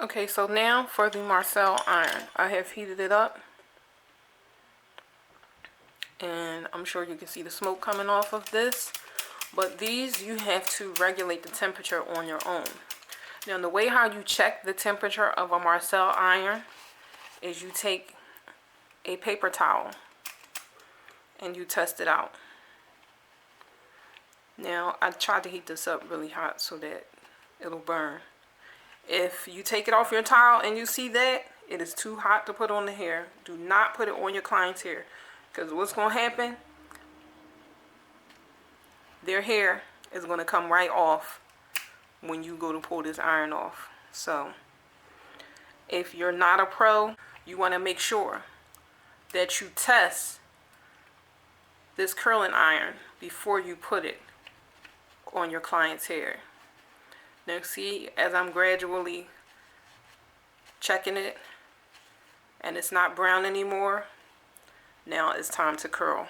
Okay, so now for the Marcel iron. I have heated it up. And I'm sure you can see the smoke coming off of this. But these, you have to regulate the temperature on your own. Now, the way how you check the temperature of a Marcel iron is you take a paper towel and you test it out. Now, I tried to heat this up really hot so that it'll burn. If you take it off your towel and you see that it is too hot to put on the hair, do not put it on your client's hair. Because what's going to happen, their hair is going to come right off when you go to pull this iron off. So, if you're not a pro, you want to make sure that you test this curling iron before you put it on your client's hair. Now see, as I'm gradually checking it and it's not brown anymore, now it's time to curl.